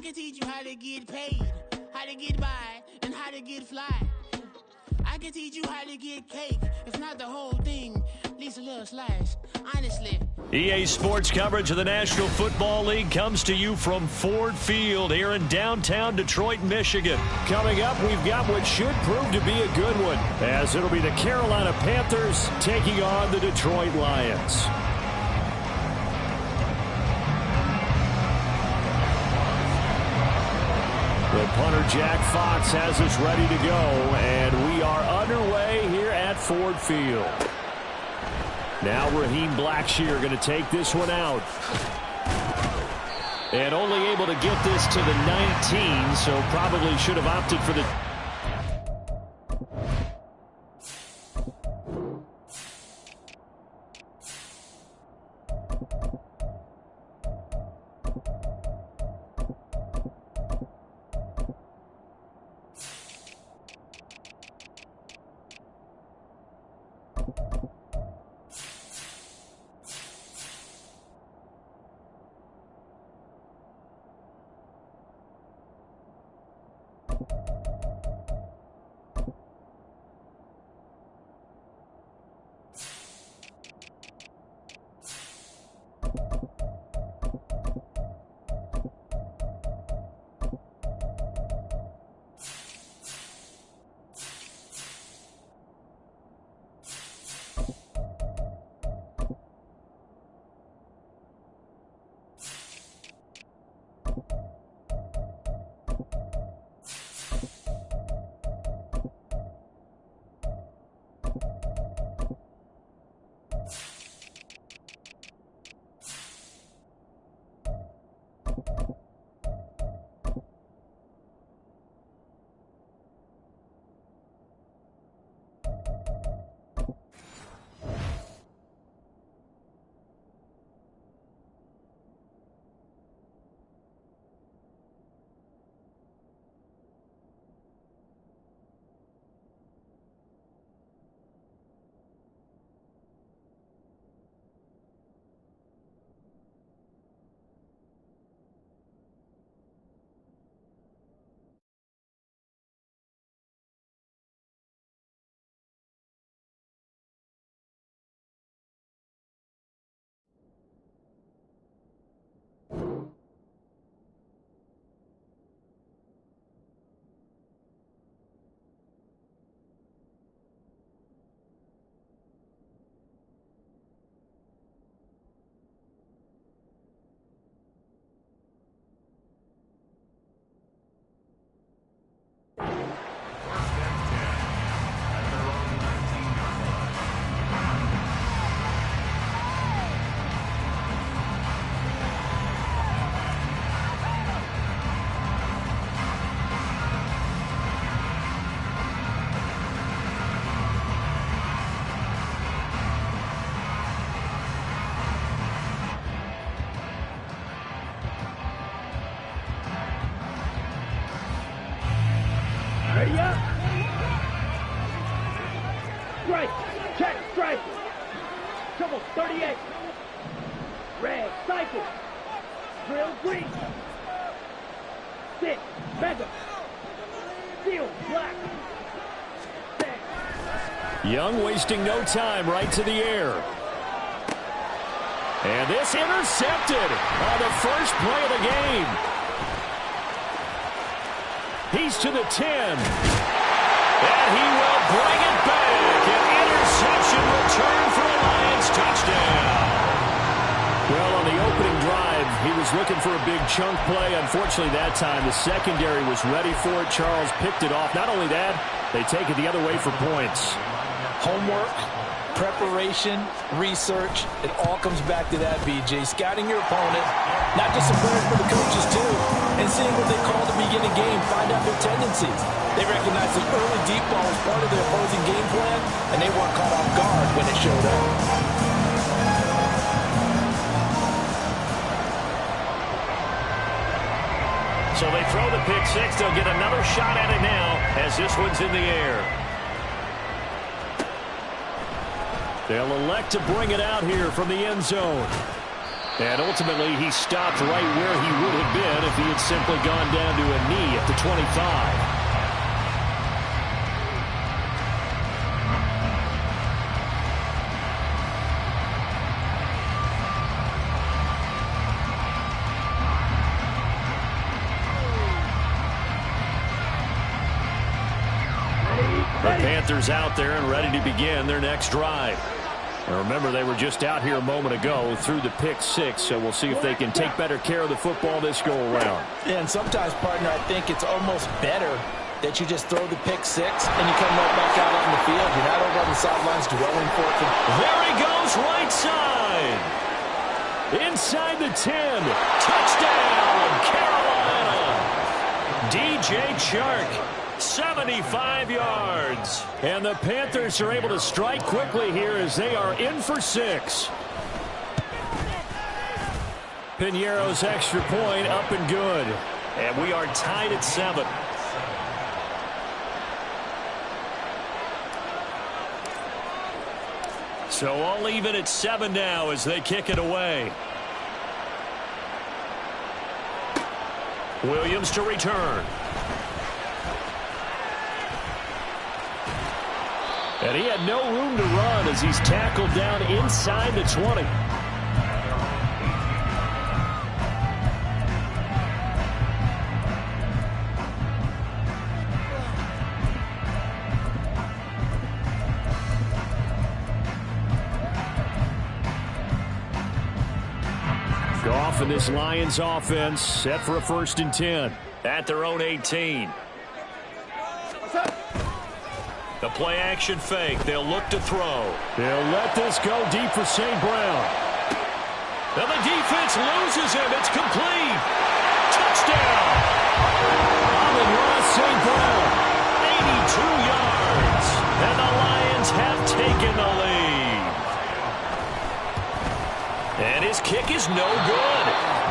can teach you how to get paid, how to get by, and how to get fly. I can teach you how to get cake, if not the whole thing, at least a little slice, honestly. EA Sports coverage of the National Football League comes to you from Ford Field here in downtown Detroit, Michigan. Coming up, we've got what should prove to be a good one, as it'll be the Carolina Panthers taking on the Detroit Lions. The punter, Jack Fox, has us ready to go, and we are underway here at Ford Field. Now Raheem Blackshear going to take this one out. And only able to get this to the 19, so probably should have opted for the... Ready up. Strike. Check. Strike. Trouble 38. Red. Cycle. Drill green. Stick. Mega. Steel. Black. Six. Young wasting no time, right to the air. And this intercepted on the first play of the game. He's to the 10. And he will bring it back. An interception return for a Lions touchdown. Well, on the opening drive, he was looking for a big chunk play. Unfortunately, that time, the secondary was ready for it. Charles picked it off. Not only that, they take it the other way for points. Homework, preparation, research, it all comes back to that, BJ. Scouting your opponent, not just important for the coaches, too, and seeing what they call to begin a game, find out their tendencies. They recognize the early deep ball as part of their opposing game plan, and they weren't caught off guard when it showed up. So they throw the pick six. They'll get another shot at it now as this one's in the air. They'll elect to bring it out here from the end zone. And ultimately, he stopped right where he would have been if he had simply gone down to a knee at the 25. The Panthers out there and ready to begin their next drive. And remember, they were just out here a moment ago through the pick six, so we'll see if they can take better care of the football this go-around. Yeah, and sometimes, partner, I think it's almost better that you just throw the pick six and you come right back out on the field. You're not over on the sidelines dwelling for it. There he goes, right side. Inside the 10. Touchdown, Carolina. DJ Chark. 75 yards. And the Panthers are able to strike quickly here as they are in for 6. Piñeiro's extra point up and good. And we are tied at 7. So all even at 7 now as they kick it away. Williams to return. And he had no room to run as he's tackled down inside the 20. Goff and this Lions offense set for a 1st and 10 at their own 18. The play action fake. They'll look to throw. They'll let this go deep for St. Brown. And the defense loses him. It's complete. Touchdown. Amon-Ra St. Brown. 82 yards. And the Lions have taken the lead. And his kick is no good.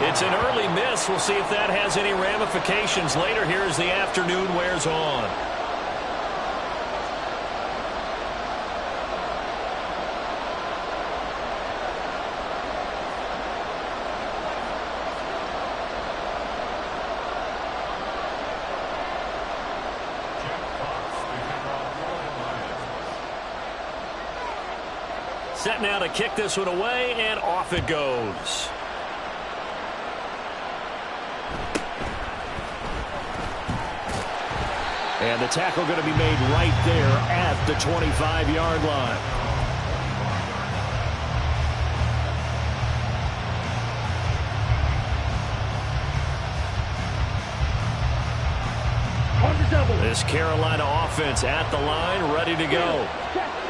It's an early miss. We'll see if that has any ramifications later here as the afternoon wears on. Set now to kick this one away, and off it goes. And the tackle going to be made right there at the 25-yard line. This Carolina offense at the line, ready to go.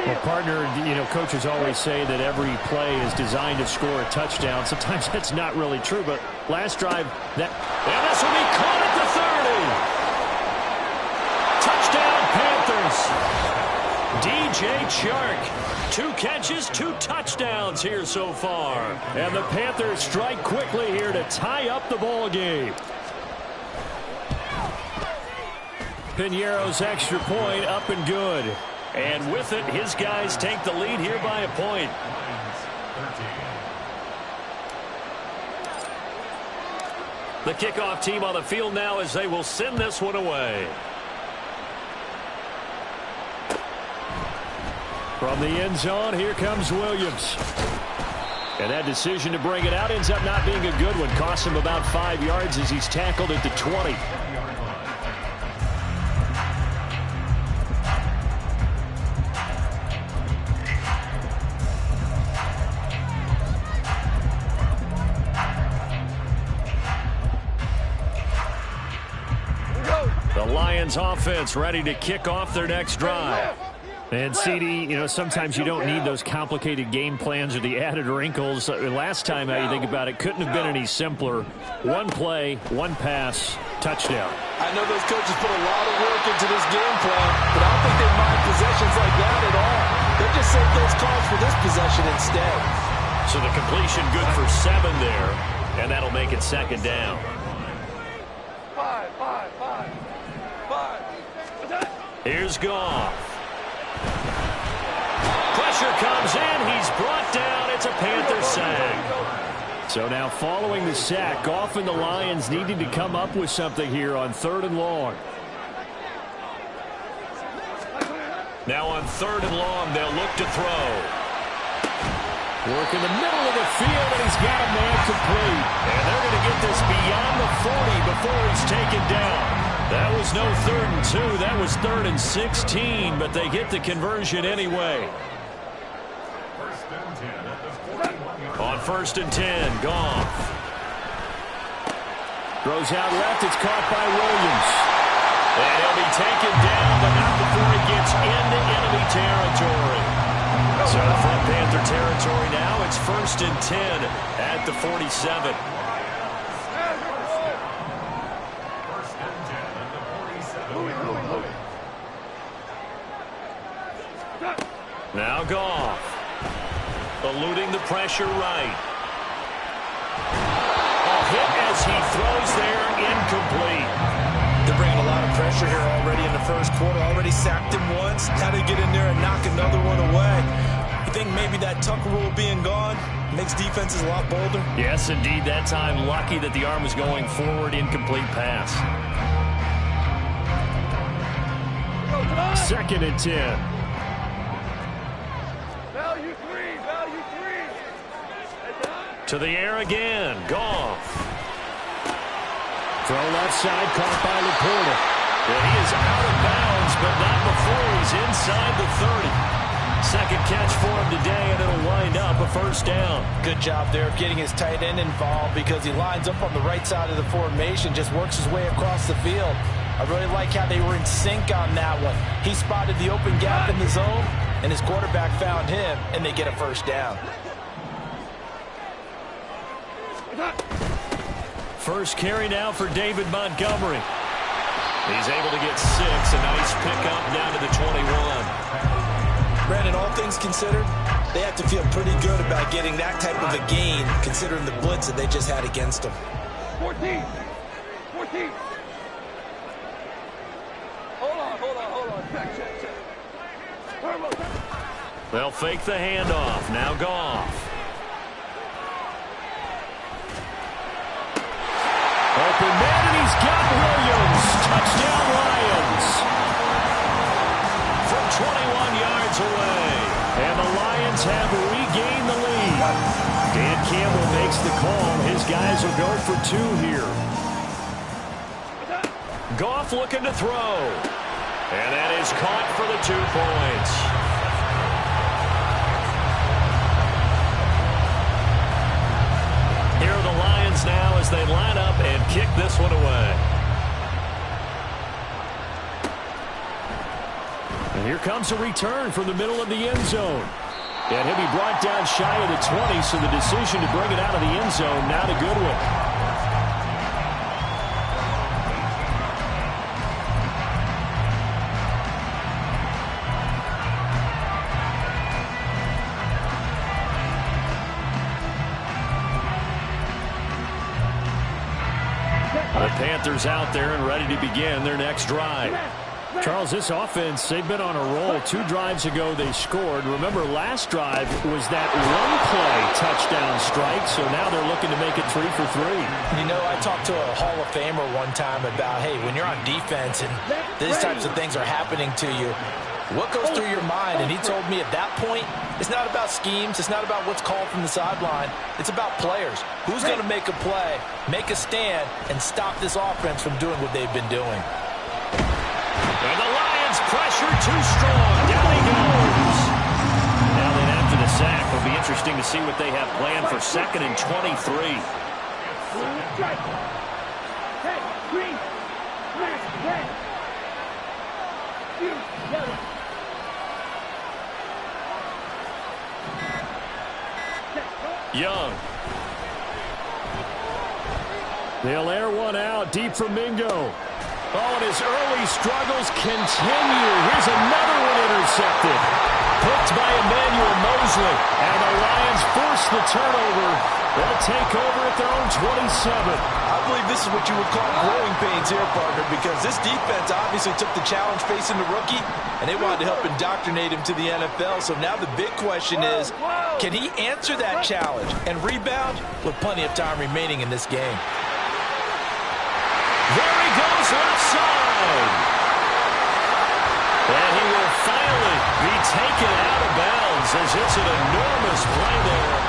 Well, partner, you know, coaches always say that every play is designed to score a touchdown. Sometimes that's not really true, but last drive, and this will be caught at the 30. Touchdown, Panthers. DJ Chark. 2 catches, 2 touchdowns here so far. And the Panthers strike quickly here to tie up the ball game. Piñeiro's extra point up and good. And with it, his guys take the lead here by a point. The kickoff team on the field now as they will send this one away. From the end zone, here comes Williams. And that decision to bring it out ends up not being a good one. Costs him about 5 yards as he's tackled at the 20. Lions offense ready to kick off their next drive. And CD, you know, sometimes you don't need those complicated game plans or the added wrinkles. Last time, how you think about it, couldn't have been any simpler. 1 play, 1 pass, touchdown. I know those coaches put a lot of work into this game plan, but I don't think they mind possessions like that at all. They'll just save those calls for this possession instead. So the completion good for 7 there, and that'll make it 2nd down. 5. Here's Goff. Pressure comes in. He's brought down. It's a Panther sack. So now following the sack, Goff and the Lions needing to come up with something here on 3rd and long. Now on 3rd and long, they'll look to throw. Work in the middle of the field, and he's got a man complete. And they're going to get this beyond the 40 before he's taken down. That was no 3rd and 2. That was 3rd and 16, but they get the conversion anyway. On 1st and 10, Goff. Throws out left. It's caught by Williams. And he'll be taken down, but not before he gets into enemy territory. So from Panther territory now, it's 1st and 10 at the 47. Now Goff. Eluding the pressure right. A hit as he throws there, incomplete. They're bringing a lot of pressure here already in the first quarter. Already sacked him once. How to get in there and knock another one away. You think maybe that Tucker rule being gone makes defenses a lot bolder? Yes, indeed. That time, lucky that the arm was going forward. Incomplete pass. 2nd and 10. To the air again. Goff. Throw left side, caught by Laporta. And he is out of bounds, but not before he's inside the 30. Second catch for him today, and it'll wind up a 1st down. Good job there of getting his tight end involved because he lines up on the right side of the formation, just works his way across the field. I really like how they were in sync on that one. He spotted the open gap in the zone, and his quarterback found him, and they get a 1st down. First carry now for David Montgomery. He's able to get 6. A nice pickup down to the 21. Brandon, all things considered, they have to feel pretty good about getting that type of a gain, considering the blitz that they just had against them. 14. Hold on. Check. They'll fake the handoff. Now Goff. Open man, and he's got Williams. Touchdown, Lions. From 21 yards away. And the Lions have regained the lead. Dan Campbell makes the call. His guys will go for 2 here. Goff looking to throw. And that is caught for the 2 points. Here are the Lions now as they line up and kick this one away. And here comes a return from the middle of the end zone. And he'll be brought down shy of the 20, so the decision to bring it out of the end zone, not a good one. The Panthers out there and ready to begin their next drive. Charles, this offense, they've been on a roll. 2 drives ago they scored. Remember, last drive was that one-play touchdown strike, so now they're looking to make it 3 for 3. You know, I talked to a Hall of Famer one time about, hey, when you're on defense and these types of things are happening to you, what goes through your mind? And he told me at that point, it's not about schemes. It's not about what's called from the sideline. It's about players. Who's going to make a play, make a stand, and stop this offense from doing what they've been doing? And the Lions pressure too strong. Down he goes. Now then, after the sack, it'll be interesting to see what they have planned for 2nd and 23. Young. They'll air one out deep from Mingo. Oh, and his early struggles continue. Here's another one intercepted. Picked by Emmanuel Mosley. And the Lions force the turnover. They'll take over at their own 27. I believe this is what you would call growing pains here, partner, because this defense obviously took the challenge facing the rookie, and they wanted to help indoctrinate him to the NFL. So now the big question is, can he answer that challenge and rebound with plenty of time remaining in this game? There he goes left side. And he will finally be taken out of bounds as it's an enormous play there.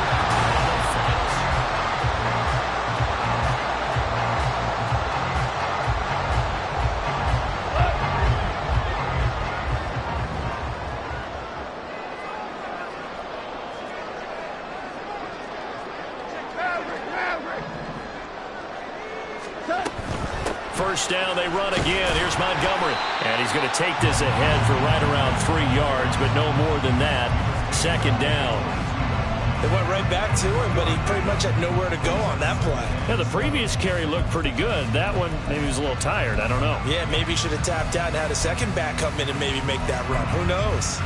First down, they run again. Here's Montgomery. And he's going to take this ahead for right around 3 yards, but no more than that. Second down. They went right back to him, but he pretty much had nowhere to go on that play. Yeah, the previous carry looked pretty good. That one, maybe he was a little tired. I don't know. Yeah, maybe he should have tapped out and had a second back come in and maybe make that run. Who knows?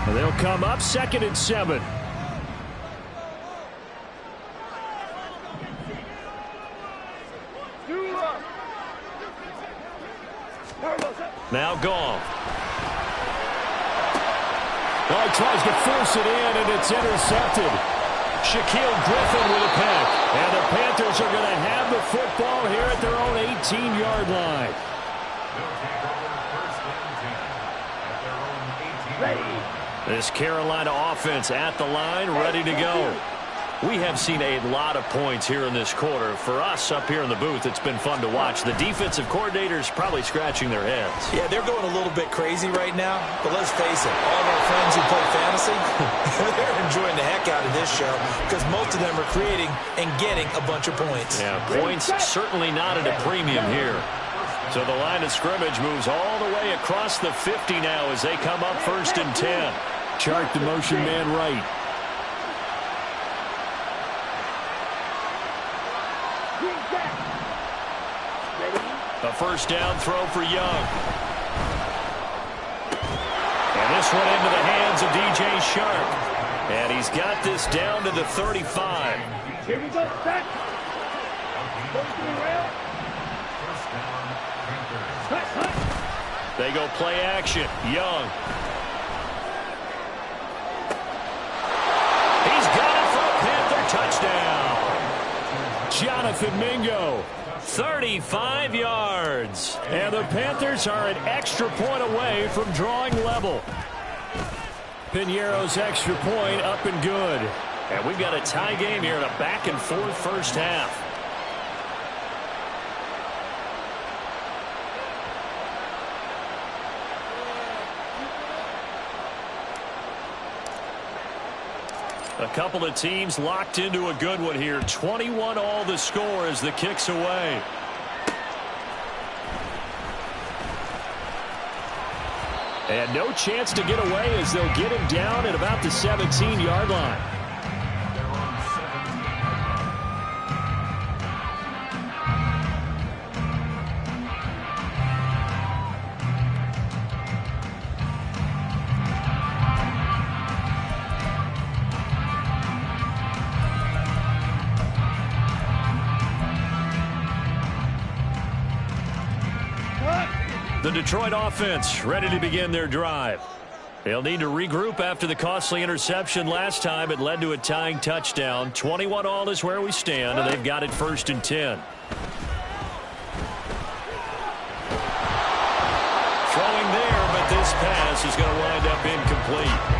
They'll come up 2nd and 7. Now gone. Well, he tries to force it in, and it's intercepted. Shaquille Griffin with a pick. And the Panthers are going to have the football here at their own 18-yard line. This Carolina offense at the line, ready to go. We have seen a lot of points here in this quarter. For us up here in the booth, it's been fun to watch. The defensive coordinators probably scratching their heads. Yeah, they're going a little bit crazy right now. But let's face it, all of our friends who play fantasy, they're enjoying the heck out of this show because most of them are creating and getting a bunch of points. Yeah, points certainly not at a premium here. So the line of scrimmage moves all the way across the 50 now as they come up 1st and 10. Chart the motion man right. A first down throw for Young. And this one into the hands of DJ Shark. And he's got this down to the 35. Here we go, set. They go play action. Young. He's got it for a Panther touchdown. Jonathan Mingo. 35 yards. And the Panthers are an extra point away from drawing level. Piñeiro's extra point up and good. And we've got a tie game here in a back-and-forth first half. A couple of teams locked into a good one here. 21 all the score as the kick's away. And no chance to get away as they'll get him down at about the 17-yard line. The Detroit offense ready to begin their drive. They'll need to regroup after the costly interception last time. It led to a tying touchdown. 21 all is where we stand, and they've got it 1st and 10. Throwing there, but this pass is going to wind up incomplete.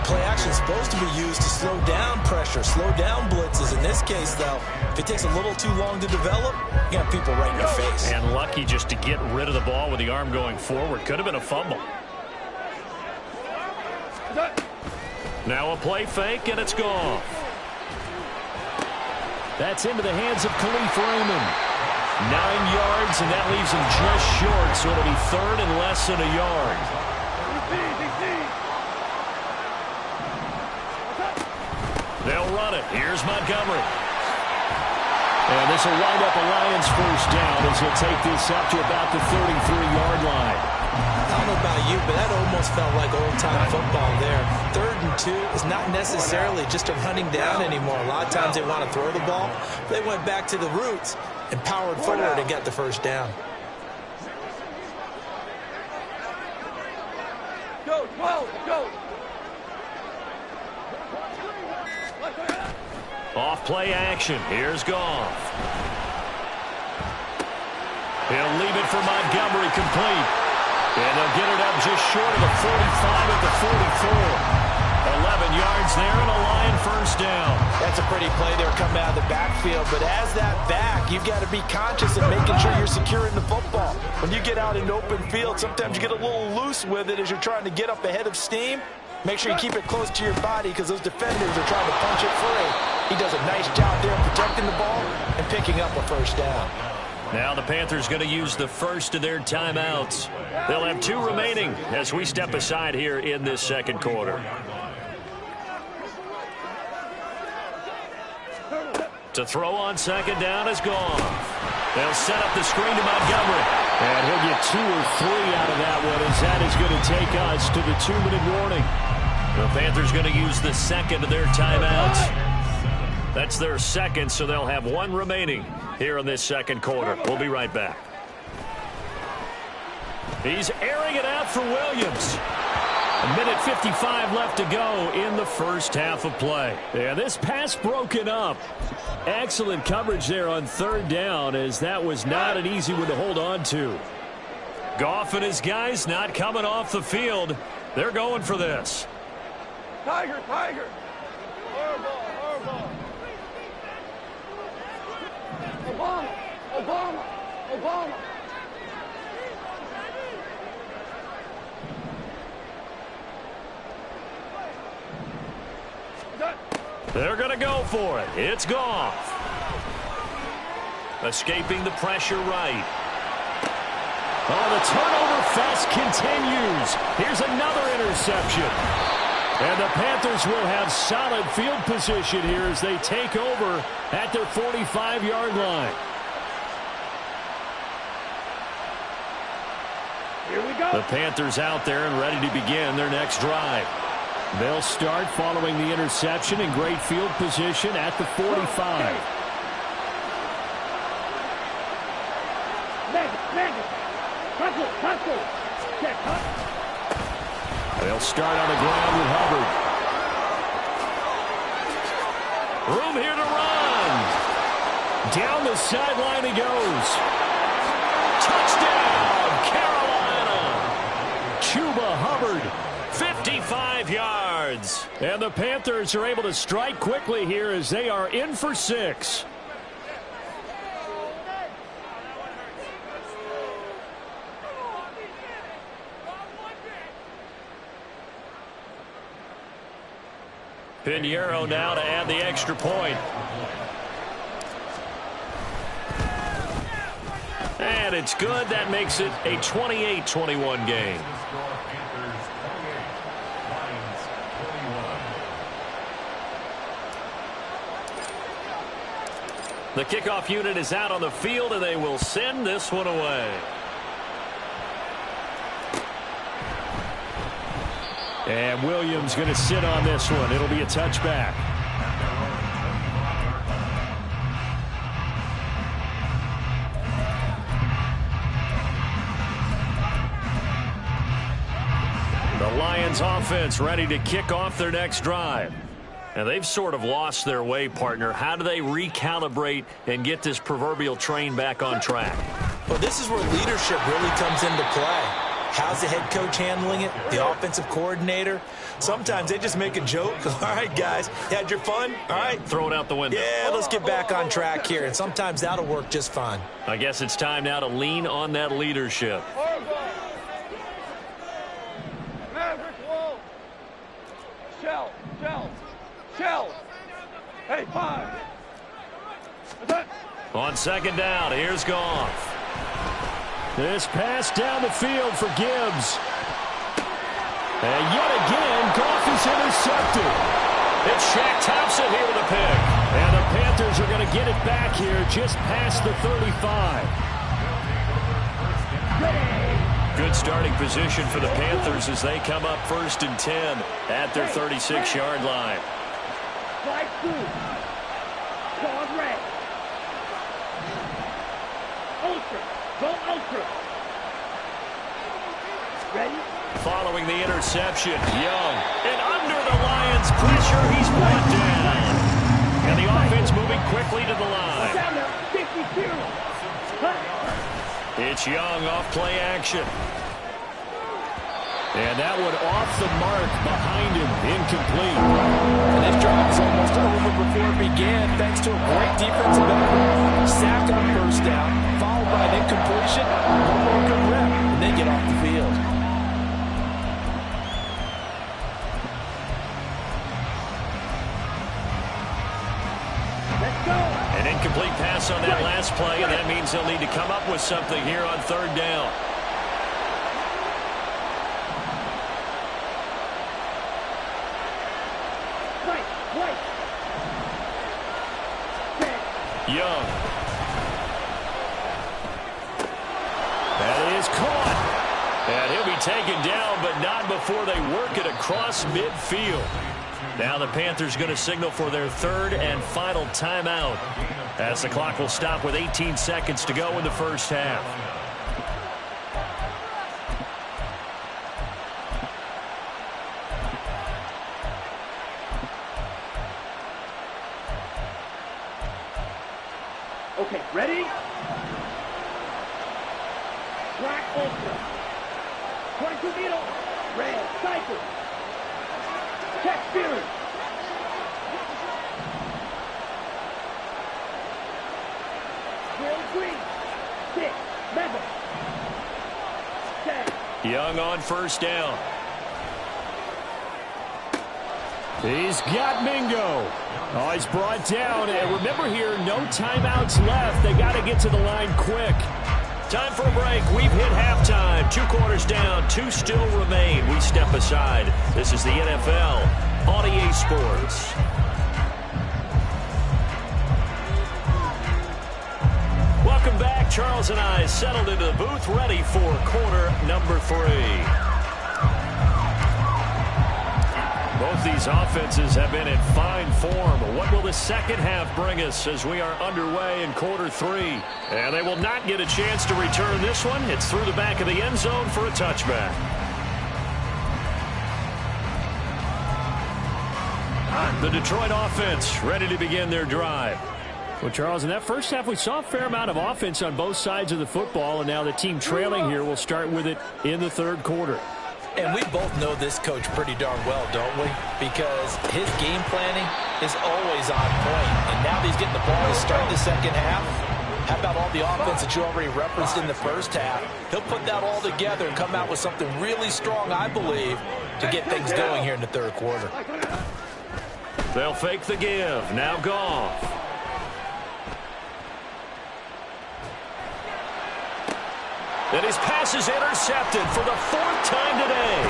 Play action is supposed to be used to slow down pressure, slow down blitzes. In this case, though, if it takes a little too long to develop, you got people right in your face. And lucky just to get rid of the ball with the arm going forward. Could have been a fumble. Now a play fake, and it's gone. That's into the hands of Khalif Raymond. 9 yards, and that leaves him just short, so it'll be 3rd and less than a yard. They'll run it. Here's Montgomery. And this will wind up a Lions first down as he'll take this up to about the 33-yard line. How don't know about you, but that almost felt like old-time football there. 3rd and 2 is not necessarily just a hunting down anymore. A lot of times they want to throw the ball. They went back to the roots and powered forward and got the first down. Go, 12, go. Off-play action. Here's Goff. He'll leave it for Montgomery complete. And they'll get it up just short of the 45 at the 44. 11 yards there and a Lion first down. That's a pretty play there coming out of the backfield. But as that back, you've got to be conscious of making sure you're securing the football. When you get out in open field, sometimes you get a little loose with it as you're trying to get up ahead of steam. Make sure you keep it close to your body because those defenders are trying to punch it free. He does a nice job there protecting the ball and picking up a first down. Now the Panthers going to use the first of their timeouts. They'll have 2 remaining as we step aside here in this second quarter. To throw on second down is Goff. They'll set up the screen to Montgomery. And he'll get 2 or 3 out of that one as that is going to take us to the 2-minute warning. The Panthers going to use the second of their timeouts. That's their second, so they'll have 1 remaining here in this second quarter. We'll be right back. He's airing it out for Williams. 1:55 left to go in the first half of play. Yeah, this pass broken up. Excellent coverage there on 3rd down, as that was not an easy one to hold on to. Goff and his guys not coming off the field. They're going for this. Tiger, Tiger. Horrible, horrible. Obama, Obama, Obama. They're going to go for it. It's Goff. Escaping the pressure right. Oh, the turnover fest continues. Here's another interception. And the Panthers will have solid field position here as they take over at their 45-yard line. Here we go. The Panthers out there and ready to begin their next drive. They'll start following the interception in great field position at the 45. They'll start on the ground with Hubbard. Room here to run. Down the sideline he goes. Touchdown, Carolina. Chuba Hubbard. 55 yards. And the Panthers are able to strike quickly here as they are in for 6. Pinheiro now to add the extra point. And it's good. That makes it a 28-21 game. The kickoff unit is out on the field, and they will send this one away. And Williams going to sit on this one. It'll be a touchback. The Lions offense ready to kick off their next drive. And they've sort of lost their way, partner. How do they recalibrate and get this proverbial train back on track? Well, this is where leadership really comes into play. How's the head coach handling it? The offensive coordinator? Sometimes they just make a joke. All right, guys, you had your fun? All right. Throw it out the window. Yeah, let's get back on track here. And sometimes that'll work just fine. I guess it's time now to lean on that leadership. Maverick wall. Shell. Hey, 5. On second down, here's Goff. This pass down the field for Gibbs. And yet again, Goff is intercepted. It's Shaq Thompson here with a pick. And the Panthers are going to get it back here just past the 35. Good starting position for the Panthers as they come up 1st and 10 at their 36-yard line. Slide through. Dog red. Ultra. Go ultra. Ready? Following the interception, Young. And under the Lions' pressure, he's brought down. And the offense moving quickly to the line. Down there. 52. It's Young off play action. And that one off the mark behind him, incomplete. And this drive is almost over before it began, thanks to a great defensive effort. Sack on 1st down, followed by an incompletion, one more good rep, and then get off the field. Let's go. An incomplete pass on that last play, and that means they'll need to come up with something here on 3rd down. Young. That is caught. And he'll be taken down, but not before they work it across midfield. Now the Panthers going to signal for their 3rd and final timeout, as the clock will stop with 18 seconds to go in the 1st half. Okay, ready? Black ultra. 22 middle. Red cycle. Check fury. Real green. 6. Member. 10. Young on 1st down. He's got Mingo. Oh, he's brought down. And remember here, no timeouts left. They got to get to the line quick. Time for a break. We've hit halftime. 2 quarters down. 2 still remain. We step aside. This is the NFL on EA Sports. Welcome back. Charles and I settled into the booth, ready for quarter number 3. Both these offenses have been in fine form. What will the second half bring us as we are underway in quarter 3? And they will not get a chance to return this one. It's through the back of the end zone for a touchback. The Detroit offense ready to begin their drive. Well, Charles, in that first half, we saw a fair amount of offense on both sides of the football, and now the team trailing here will start with it in the 3rd quarter. And we both know this coach pretty darn well, don't we? Because his game planning is always on point. And now that he's getting the ball to start the second half, how about all the offense that you already referenced in the first half? He'll put that all together and come out with something really strong, I believe, to get things going here in the 3rd quarter. They'll fake the give. Now Goff. And his pass is intercepted for the 4th time today.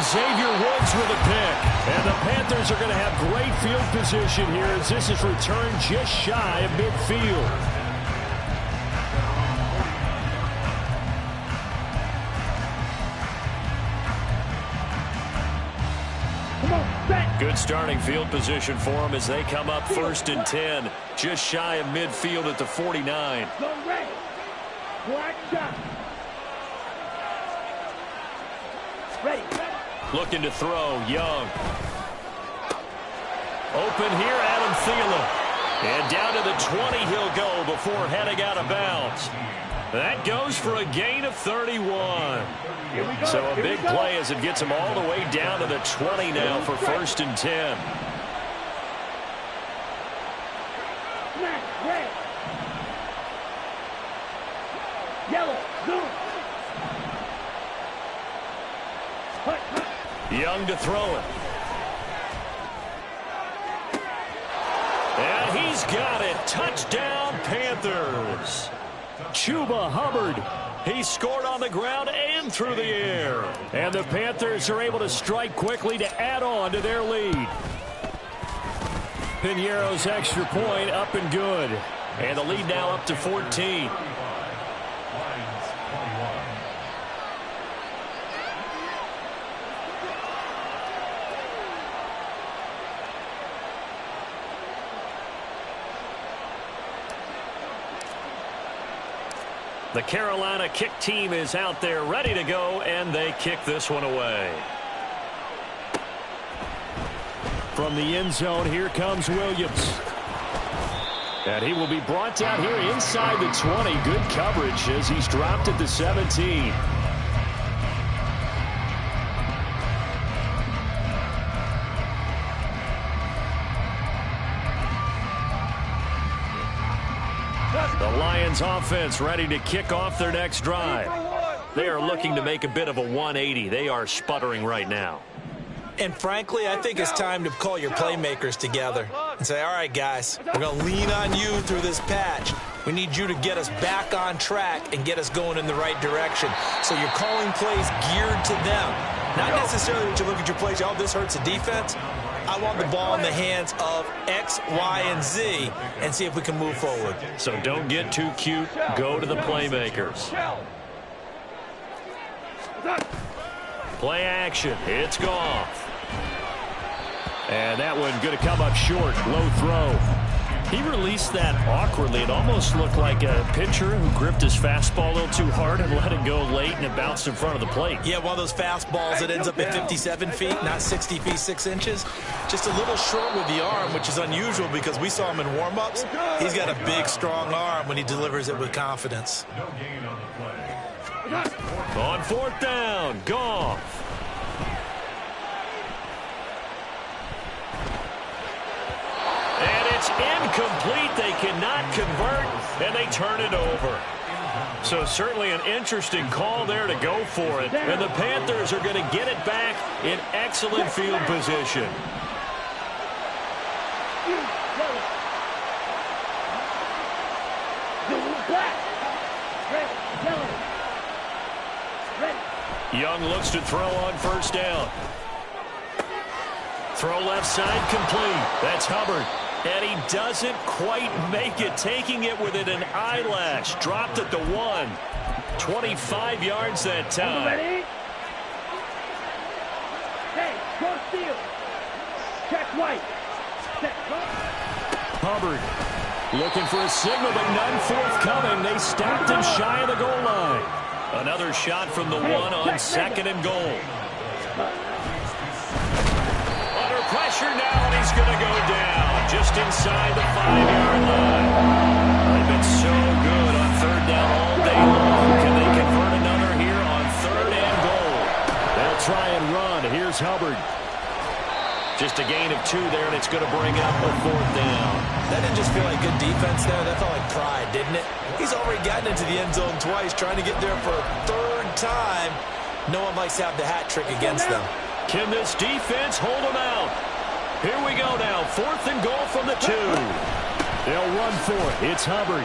Xavier Woods with a pick. And the Panthers are going to have great field position here as this is returned just shy of midfield. Good starting field position for them as they come up 1st and 10. Just shy of midfield at the 49. Go red. Black shot. Ready. Looking to throw, Young. Open here, Adam Thielen. And down to the 20 he'll go before heading out of bounds. That goes for a gain of 31. So a big play as it gets him all the way down to the 20 now for 1st and 10. Red. Yellow. Blue. Young to throw it. And he's got it. Touchdown, Panthers. Chuba Hubbard. He scored on the ground and through the air. And the Panthers are able to strike quickly to add on to their lead. Pinheiro's extra point up and good. And the lead now up to 14. The Carolina kick team is out there ready to go, and they kick this one away. From the end zone, here comes Williams. And he will be brought down here inside the 20. Good coverage as he's dropped at the 17. The Lions offense ready to kick off their next drive. They are looking to make a bit of a 180. They are sputtering right now. And frankly, I think it's time to call your playmakers together and say, all right, guys, we're going to lean on you through this patch. We need you to get us back on track and get us going in the right direction. So you're calling plays geared to them. Not necessarily that you look at your plays, oh, this hurts the defense. I want the ball in the hands of X, Y, and Z and see if we can move forward. So don't get too cute. Go to the playmakers. Play action. It's Goff. And that one going to come up short. Low throw. He released that awkwardly. It almost looked like a pitcher who gripped his fastball a little too hard and let it go late, and it bounced in front of the plate. Yeah, one of those fastballs that ends up at 57 feet, not 60 feet, 6 inches. Just a little short with the arm, which is unusual because we saw him in warm-ups. He's got a big, strong arm when he delivers it with confidence. On fourth down, Goff. And it's incomplete. They cannot convert, and they turn it over. So certainly an interesting call there to go for it. And the Panthers are going to get it back in excellent field position. Young looks to throw on first down. Throw left side complete. That's Hubbard. And he doesn't quite make it, taking it within an eyelash. Dropped at the 1. 25 yards that time. Ready? Hey, cross field. Check white. Set. Hubbard looking for a signal, but none forthcoming. They stopped him shy of the goal line. Another shot from the 1 on second and goal. Under pressure now, and he's going to go down just inside the 5-yard line. They've been so good on third down all day long. Can they convert another here on third and goal? They'll try and run. Here's Hubbard. Just a gain of 2 there, and it's going to bring up a fourth down. That didn't just feel like good defense there. That felt like pride, didn't it? He's already gotten into the end zone twice, trying to get there for a third time. No one likes to have the hat trick against them. Can this defense hold them out? Here we go now. Fourth and goal from the 2. They'll run for it. It's Hubbard.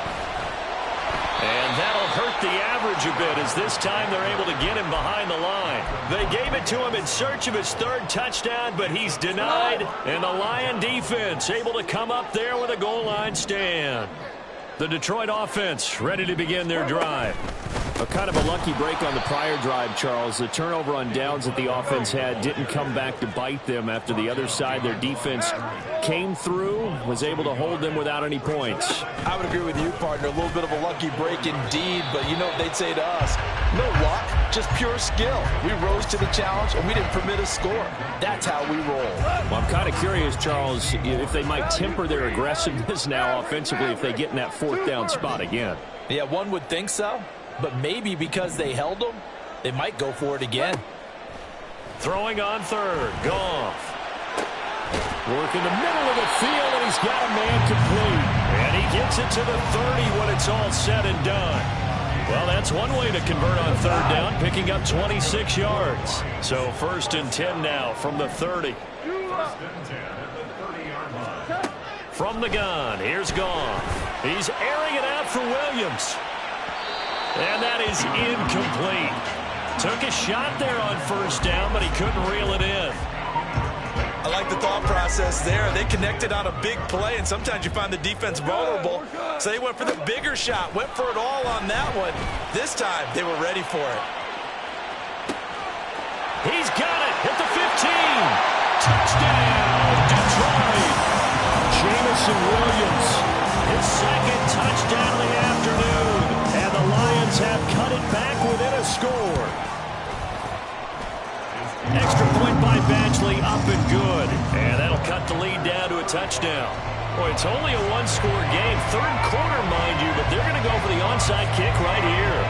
And that'll hurt the average a bit as this time they're able to get him behind the line. They gave it to him in search of his third touchdown, but he's denied. And the Lion defense able to come up there with a goal line stand. The Detroit offense ready to begin their drive. A kind of a lucky break on the prior drive, Charles. The turnover on downs that the offense had didn't come back to bite them after the other side. Their defense came through, was able to hold them without any points. I would agree with you, partner. A little bit of a lucky break indeed, but you know what they'd say to us? No luck, just pure skill. We rose to the challenge, and we didn't permit a score. That's how we roll. Well, I'm kind of curious, Charles, if they might temper their aggressiveness now offensively if they get in that fourth down spot again. Yeah, one would think so. But maybe because they held them, they might go for it again. Throwing on third. Goff. Work in the middle of the field, and he's got a man complete. And he gets it to the 30 when it's all said and done. Well, that's one way to convert on third down, picking up 26 yards. So first and 10 now from the 30. From the gun, here's Goff. He's airing it out for Williams. And that is incomplete. Took a shot there on first down, but he couldn't reel it in. I like the thought process there. They connected on a big play, and sometimes you find the defense vulnerable. So they went for the bigger shot, went for it all on that one. This time, they were ready for it. He's got it at the 15. Touchdown, Detroit. Jamison Williams. His second touchdown of the afternoon. And the Lions Lions have cut it back within a score. Extra point by Badgley, up and good. And that'll cut the lead down to a touchdown. Boy, it's only a one-score game. Third quarter, mind you, but they're going to go for the onside kick right here.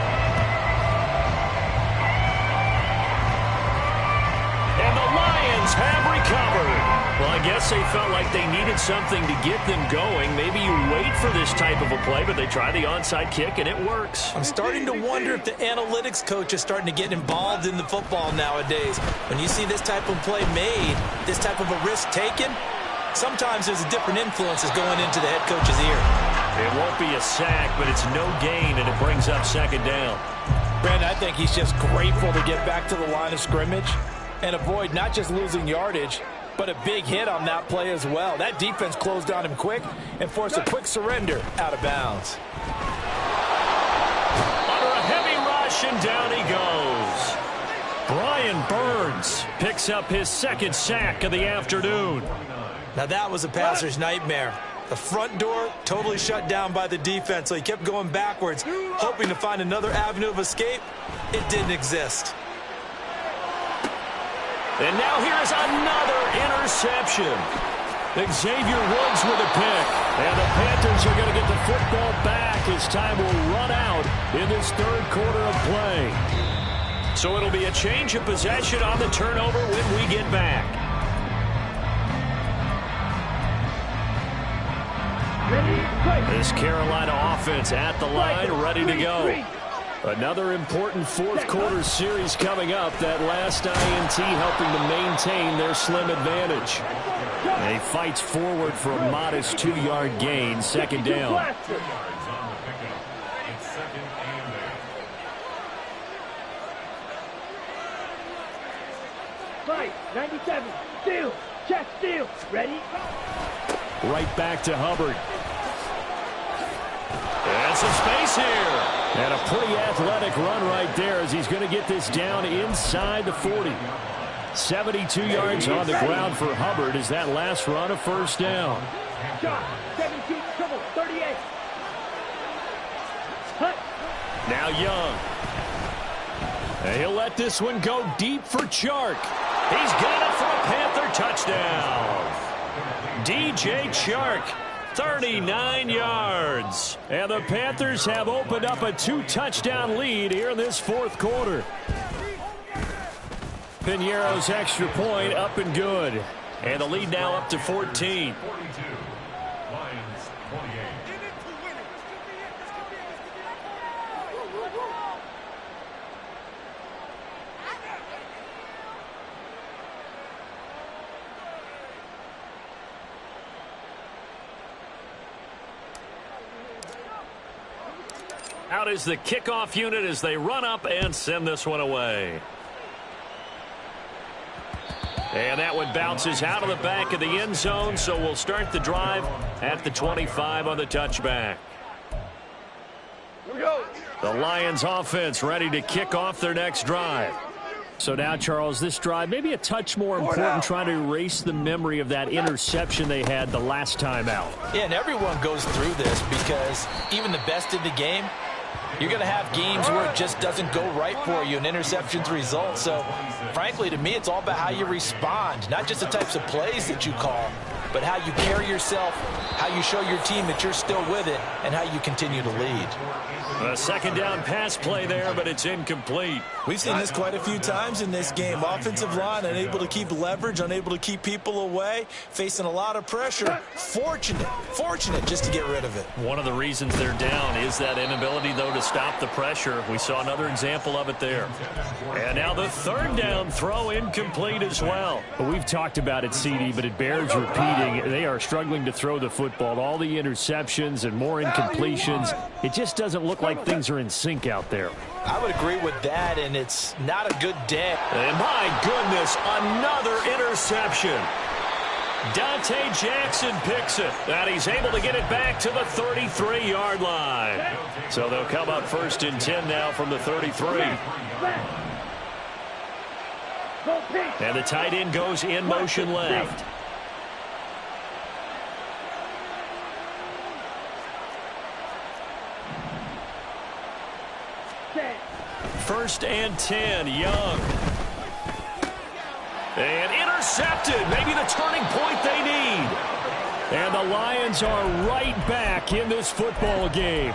And the Lions have recovered. Well, I guess they felt like they needed something to get them going. Maybe you wait for this type of a play, but they try the onside kick, and it works. I'm starting to wonder if the analytics coach is starting to get involved in the football nowadays. When you see this type of play made, this type of a risk taken, sometimes there's a different influences going into the head coach's ear. It won't be a sack, but it's no gain, and it brings up second down. Brandon, I think he's just grateful to get back to the line of scrimmage and avoid not just losing yardage, but a big hit on that play as well. That defense closed on him quick and forced a quick surrender out of bounds. Under a heavy rush, and down he goes. Brian Burns picks up his second sack of the afternoon. Now that was a passer's nightmare. The front door totally shut down by the defense, so he kept going backwards, hoping to find another avenue of escape. It didn't exist. And now here's another interception. Xavier Woods with a pick. And the Panthers are going to get the football back as time will run out in this third quarter of play. So it'll be a change of possession on the turnover when we get back. This Carolina offense at the line, ready to go. Another important fourth quarter series coming up. That last INT helping to maintain their slim advantage. And he fights forward for a modest 2-yard gain. Second down. Right, 97, steal, check, steal, ready? Right back to Hubbard. And some space here. And a pretty athletic run right there as he's going to get this down inside the 40. 72 yards on the ground for Hubbard as that last run a first down. Shot, 17, trouble, 38. Hut. Now Young. And he'll let this one go deep for Chark. He's got it for a Panther touchdown. DJ Chark. 39 yards. And the Panthers have opened up a 2-touchdown lead here in this fourth quarter. Piñeiro's extra point up and good. And the lead now up to 14. Out is the kickoff unit as they run up and send this one away. And that one bounces out of the back of the end zone, so we'll start the drive at the 25 on the touchback. Here we go. The Lions offense ready to kick off their next drive. So now, Charles, this drive maybe a touch more important, trying to erase the memory of that interception they had the last time out. Yeah, and everyone goes through this because even the best in the game, you're going to have games where it just doesn't go right for you and interceptions result. So, frankly, to me, it's all about how you respond, not just the types of plays that you call, but how you carry yourself, how you show your team that you're still with it, and how you continue to lead. A second down pass play there, but it's incomplete. We've seen this quite a few times in this game. Offensive line unable to keep leverage, unable to keep people away, facing a lot of pressure. Fortunate just to get rid of it. One of the reasons they're down is that inability, though, to stop the pressure. We saw another example of it there. And now the third down throw incomplete as well. We've talked about it, CD, but it bears repeating. They are struggling to throw the football. All the interceptions and more incompletions. It just doesn't look like things are in sync out there. I would agree with that, and it's not a good day. And my goodness, another interception. Dante Jackson picks it, and he's able to get it back to the 33-yard line. So they'll come up first and 10 now from the 33. And the tight end goes in motion left. First and 10, Young. And intercepted. Maybe the turning point they need. And the Lions are right back in this football game.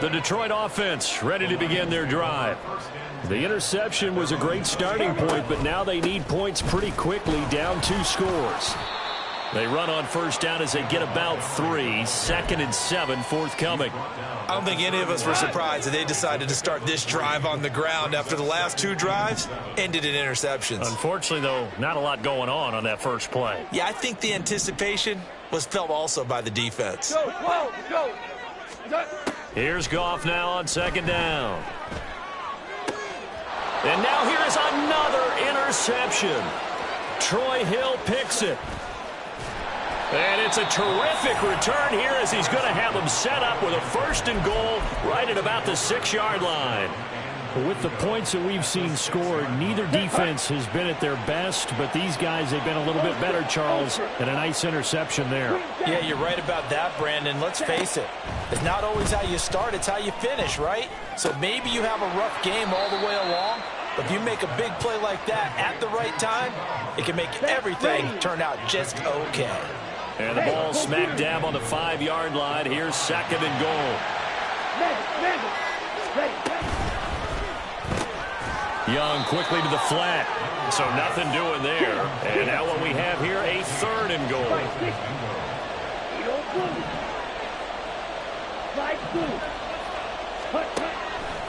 The Detroit offense ready to begin their drive. The interception was a great starting point, but now they need points pretty quickly, down 2 scores. They run on first down as they get about 3. 2nd and 7 forthcoming. I don't think any of us were surprised that they decided to start this drive on the ground after the last 2 drives ended in interceptions. Unfortunately, though, not a lot going on that first play. Yeah, I think the anticipation was felt also by the defense. Go. Here's Goff now on 2nd down. And now here's another interception. Troy Hill picks it. And it's a terrific return here as he's going to have them set up with a 1st and goal right at about the 6-yard line. With the points that we've seen scored, neither defense has been at their best, but these guys have been a little bit better, Charles, and a nice interception there. Yeah, you're right about that, Brandon. Let's face it. It's not always how you start, it's how you finish, right? So maybe you have a rough game all the way along, but if you make a big play like that at the right time, it can make everything turn out just okay. And the ball smack dab on the 5-yard line. Here's 2nd and goal. Young quickly to the flat. So nothing doing there. And now what we have here, a 3rd and goal.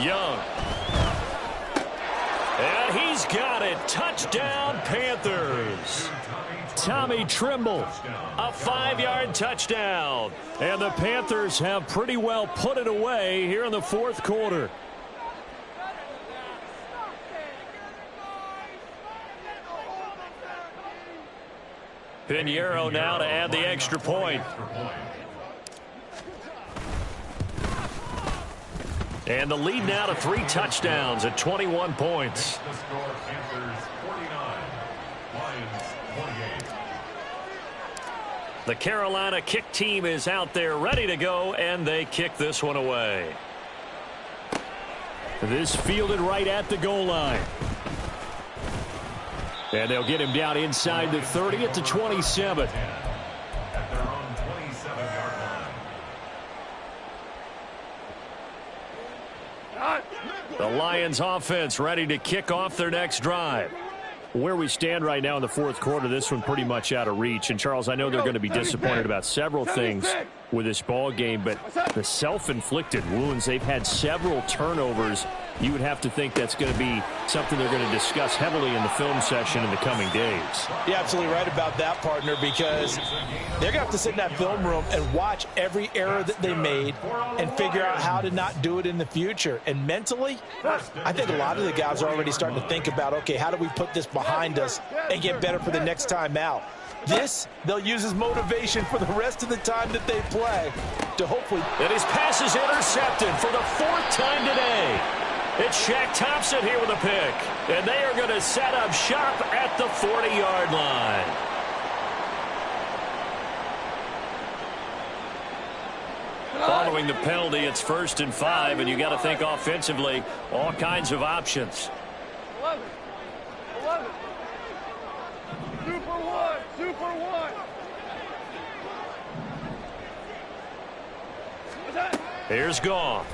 Young. And he's got it. Touchdown, Panthers. Tommy Trimble, a 5-yard touchdown. And the Panthers have pretty well put it away here in the 4th quarter. Pinheiro now to add the extra point. And the lead now to 3 touchdowns at 21 points. The Carolina kick team is out there ready to go, and they kick this one away. This fielded right at the goal line. And they'll get him down inside the 30 at the 27. The Lions offense ready to kick off their next drive. Where we stand right now in the 4th quarter, this one pretty much out of reach. And, Charles, I know they're going to be disappointed about several things with this ball game, but the self-inflicted wounds, they've had several turnovers. You would have to think that's going to be something they're going to discuss heavily in the film session in the coming days. You're absolutely right about that, partner, because they're going to have to sit in that film room and watch every error that they made and figure out how to not do it in the future. And mentally, I think a lot of the guys are already starting to think about, okay, how do we put this behind us and get better for the next time out? This, they'll use as motivation for the rest of the time that they play to hopefully... And his pass is intercepted for the 4th time today. It's Shaq Thompson here with a pick. And they are going to set up shop at the 40-yard line. Following the penalty, it's 1st and 5, and you got to think offensively, all kinds of options. 11. Super one. Here's Goff.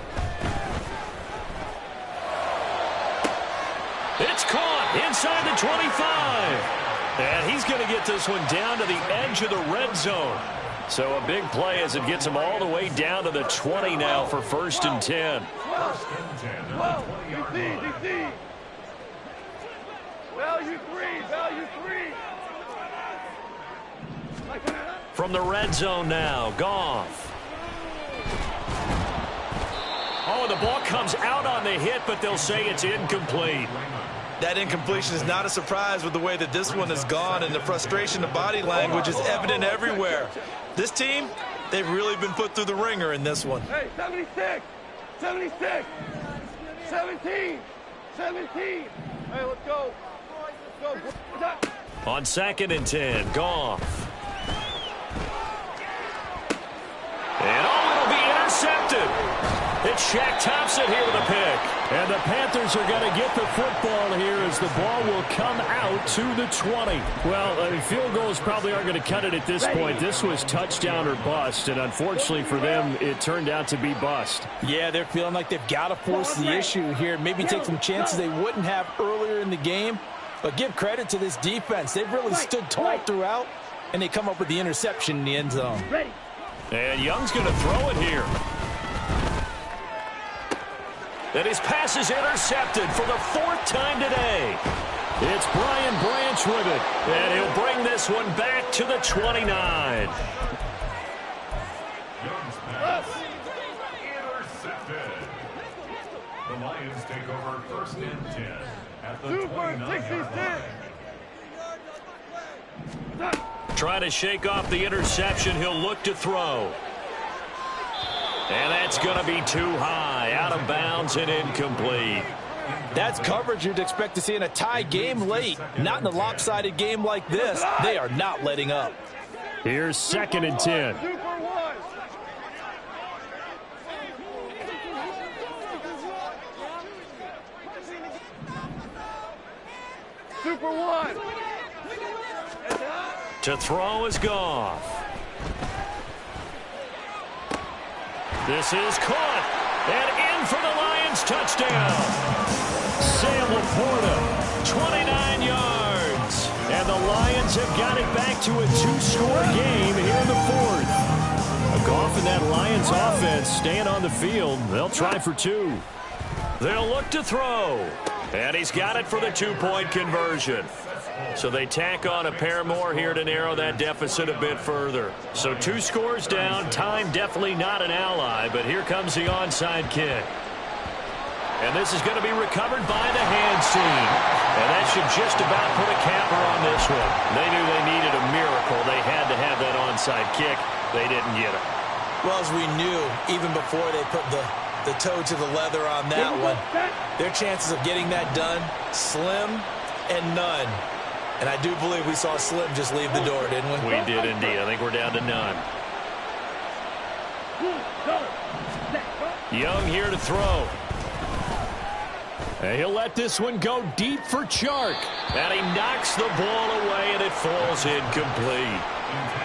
It's caught inside the 25. And he's going to get this one down to the edge of the red zone. So a big play as it gets him all the way down to the 20 now for 1st and 10. DC. Value three. From the red zone now, Goff. Oh, the ball comes out on the hit, but they'll say it's incomplete. That incompletion is not a surprise with the way that this one has gone, and the frustration, the body language is evident everywhere. This team, they've really been put through the ringer in this one. Hey, 76, 17. Hey, let's go. On 2nd and 10, Goff. And it'll be intercepted. tops it here with a pick. And the Panthers are going to get the football here as the ball will come out to the 20. Well, field goals probably aren't going to cut it at this point. This was touchdown or bust, and unfortunately for them, it turned out to be bust. Yeah, they're feeling like they've got to force the issue here. Maybe take some chances they wouldn't have earlier in the game. But give credit to this defense. They've really stood tall throughout, and they come up with the interception in the end zone. And Young's going to throw it here. And his pass is intercepted for the 4th time today. It's Brian Branch with it. And he'll bring this one back to the 29. Intercepted. The Lions take over 1st and 10 at the 29-yard line. Trying to shake off the interception. He'll look to throw. And that's going to be too high, out of bounds and incomplete. That's coverage you'd expect to see in a tie game late. Not in a lopsided game like this. They are not letting up. Here's 2nd and 10. Super one. To throw is Goff. This is caught. And in for the Lions touchdown. Sam Laporta, 29 yards. and the Lions have got it back to a 2-score game here in the 4th. Goff and that Lions offense staying on the field. They'll try for 2. They'll look to throw. And he's got it for the 2-point conversion. So they tack on a pair more here to narrow that deficit a bit further. So 2 scores down. Time definitely not an ally, but here comes the onside kick. And this is going to be recovered by the hands team. And that should just about put a capper on this one. They knew they needed a miracle. They had to have that onside kick. They didn't get it. Well, as we knew, even before they put the toe to the leather on that one, their chances of getting that done, slim and none. And I do believe we saw Slim just leave the door, didn't we? We did indeed. I think we're down to none. Young here to throw. And he'll let this one go deep for Chark. And he knocks the ball away, and it falls incomplete.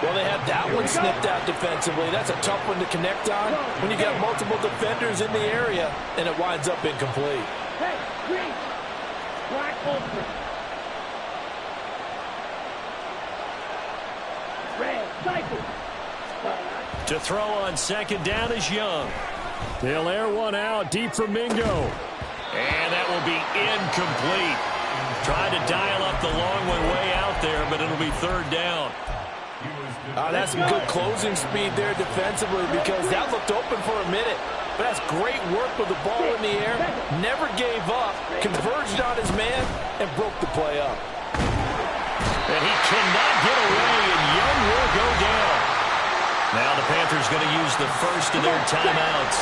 Well, they had that one snipped out defensively. That's a tough one to connect on when you got multiple defenders in the area, and it winds up incomplete. Hey, green. Black open. Red, cycle. To throw on 2nd down is Young. They'll air one out deep for Mingo. And that will be incomplete. Trying to dial up the long one way out there, but it'll be 3rd down. That's some good closing speed there defensively because that looked open for a minute. But that's great work with the ball in the air. Never gave up, converged on his man, and broke the play up. And he cannot get away, and Young will go down. Now the Panthers going to use the first of their timeouts.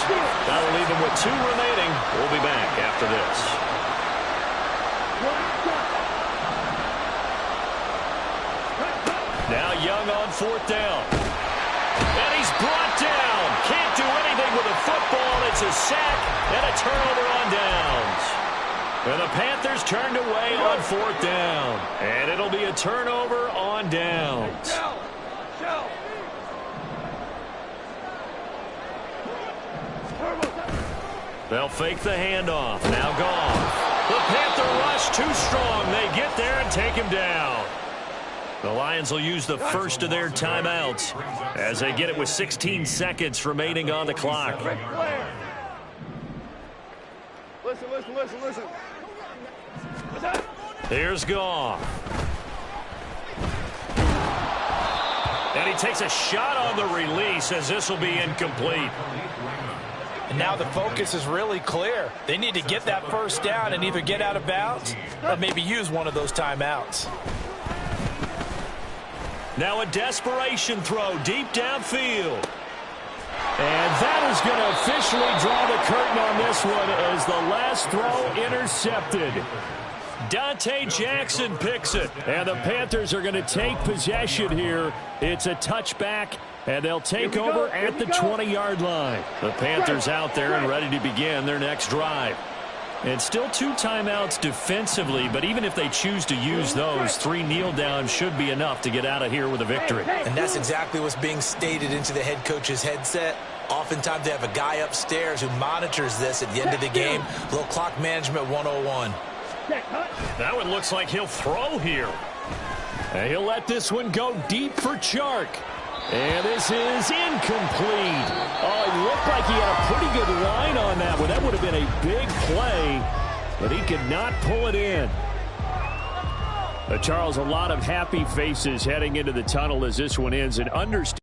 That'll leave them with 2 remaining. We'll be back after this. Now Young on 4th down. And he's brought down. Can't do anything with the football. It's a sack and a turnover on downs. And the Panthers turned away on 4th down. And it'll be a turnover on downs. They'll fake the handoff. Now Goff. The Panther rush too strong. They get there and take him down. The Lions will use the first of their timeouts as they get it with 16 seconds remaining on the clock. Listen. Here's Goff. And he takes a shot on the release as this will be incomplete. And now the focus is really clear. They need to get that first down and either get out of bounds or maybe use one of those timeouts. Now a desperation throw deep downfield. And that is going to officially draw the curtain on this one as the last throw intercepted. Dante Jackson picks it. And the Panthers are going to take possession here. It's a touchback And they'll take over at the 20-yard line. The Panthers out there and ready to begin their next drive. And still 2 timeouts defensively, but even if they choose to use those, 3 kneel downs should be enough to get out of here with a victory. And that's exactly what's being stated into the head coach's headset. Oftentimes they have a guy upstairs who monitors this at the end of the game. A little clock management 101. That one looks like he'll throw here. And he'll let this one go deep for Chark. And this is incomplete. Oh, it looked like he had a pretty good line on that one. That would have been a big play, but he could not pull it in. Charles, a lot of happy faces heading into the tunnel as this one ends. And understand